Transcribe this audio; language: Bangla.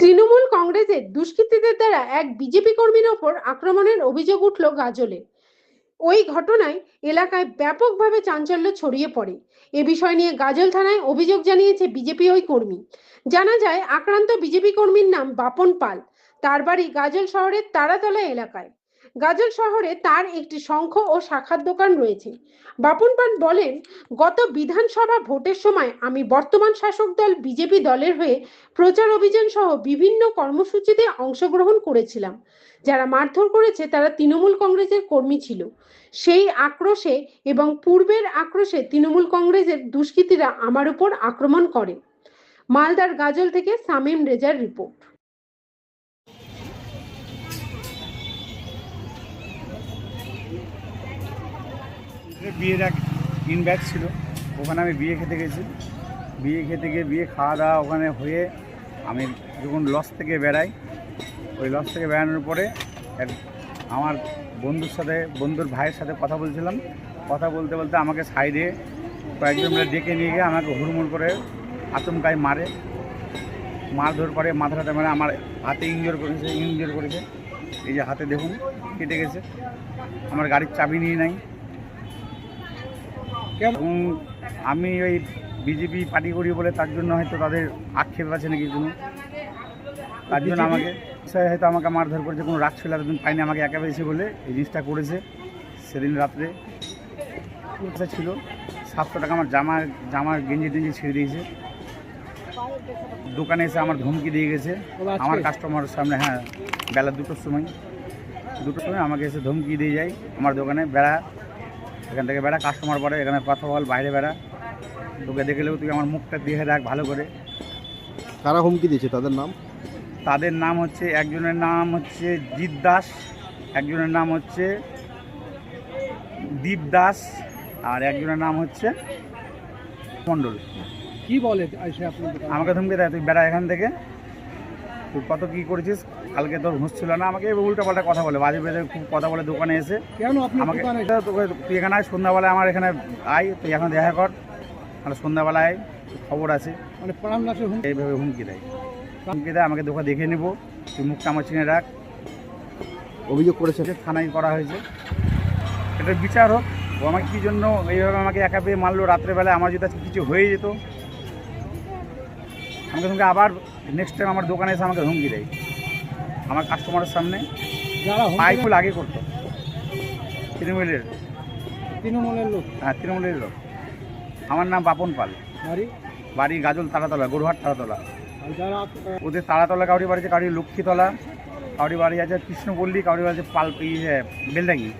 তৃণমূল কংগ্রেসের দুষ্কৃতীদের দ্বারা এক বিজেপি কর্মীর ওপর আক্রমণের অভিযোগ উঠল গাজলে। ওই ঘটনায় এলাকায় ব্যাপকভাবে চাঞ্চল্য ছড়িয়ে পড়ে। এ বিষয় নিয়ে গাজল থানায় অভিযোগ জানিয়েছে বিজেপি ওই কর্মী। জানা যায় আক্রান্ত বিজেপি কর্মীর নাম বাপন পাল। তার বাড়ি গাজল শহরের তারাতলা এলাকায়। গাজল শহরে তার একটি শঙ্খ ও শাখার দোকান রয়েছে। বাপন পাল বলেন, গত বিধানসভা ভোটের সময় আমি বর্তমান শাসক দল বিজেপি দলের হয়ে প্রচার অভিযান সহ বিভিন্ন কর্মসূচিতে অংশগ্রহণ করেছিলাম। যারা মারধর করেছে তারা তৃণমূল কংগ্রেসের কর্মী ছিল। সেই আক্রোশে এবং পূর্বের আক্রোশে তৃণমূল কংগ্রেসের দুষ্কৃতীরা আমার উপর আক্রমণ করে। মালদার গাজল থেকে সামিম রেজার রিপোর্ট। বিয়ের এক ইনব্যাচ ছিল, ওখানে আমি বিয়ে খেতে গেছি। বিয়ে খেতে গিয়ে বিয়ে খাওয়া দাওয়া ওখানে হয়ে আমি যখন লজ থেকে বেড়াই, ওই লজ থেকে বেড়ানোর পরে আমার বন্ধুর ভাইয়ের সাথে কথা বলছিলাম। কথা বলতে বলতে আমাকে সাইডে কয়েকজন মিলে ডেকে নিয়ে গিয়ে আমাকে হুড়মুড় করে আচমকায় মারধর করে, মাথাটা মানে আমার হাতে ইনজোর করেছে। এই যে হাতে দেখুন কেটে গেছে। আমার গাড়ির চাবি নিয়ে নাই। এবং আমি ওই বিজেপি পার্টি করি বলে তার জন্য হয়তো তাদের আক্ষেপ আছে নাকি কোনো, তার জন্য আমাকে হয়তো আমাকে মারধর করেছে। কোনো রাগ ছিল এতদিন পাইনি, আমাকে একা পেয়েছে বলে এই জিনিসটা করেছে। সেদিন রাত্রে ছিল 700 টাকা আমার জামার গেঞ্জি ছিঁড়ে দিয়েছে। দোকানে এসে আমার ধমকি দিয়ে গেছে আমার কাস্টমারের সামনে। হ্যাঁ, বেলা 2টোর সময় আমাকে এসে ধমকি দিয়ে যায় আমার দোকানে, বেড়া এখান থেকে বেড়া, কাস্টমার পরে এখানে কথা বল, বাইরে বেড়া, তোকে দেখলেও তুই আমার মুখটা দেখে রাখ ভালো করে। কারা হুমকি দিয়েছে, তাদের নাম হচ্ছে, একজনের নাম হচ্ছে জিৎ দাস, একজনের নাম হচ্ছে দীপ দাস, আর একজনের নাম হচ্ছে মণ্ডল। কি বলে আমাকে ধমকি দেয়, তুই বেড়া এখান থেকে, তুই কত কী করেছিস, কালকে তোর হুঁশ ছিল না। আমাকে উল্টো পাল্টা কথা বলে, বাজে বাজে খুব কথা বলে দোকানে এসে। কেন আমাকে তুই এখানে আয়, সন্ধ্যাবেলায় আমার এখানে আয়, তুই এখন দেখা কর, মানে সন্ধ্যাবেলায় খবর আছে, মানে প্রাণনাশের এইভাবে হুমকি দেয়। আমাকে দোকান দেখে নেবো, তুই মুখটা আমার চিনে রাখ। অভিযোগ করেছে, থানায় করা হয়েছে, এটার বিচার হোক। ও আমাকে কী জন্য এইভাবে আমাকে একা পেয়ে মারলো রাত্রেবেলায়? আমার যদি আজকে কিছু হয়ে যেত, আমাকে সঙ্গে আবার নেক্সট টাইম আমার দোকানে এসে আমাকে হুমকি দেয় আমার কাস্টমারের সামনে। পাইফুল আগে করতো তৃণমূলের লোক। হ্যাঁ, তৃণমূলের লোক। আমার নাম বাপন পাল, বাড়ি গাজল তারাতলা, গরুহাট তারাতলা। ওদের তারাতলা কাউরি বাড়ি আছে, কাউরি লক্ষ্মীতলা, কাউরি বাড়ি আছে কৃষ্ণপল্লী, কাউরি বাড়ি আছে বেলডাঙ্গি।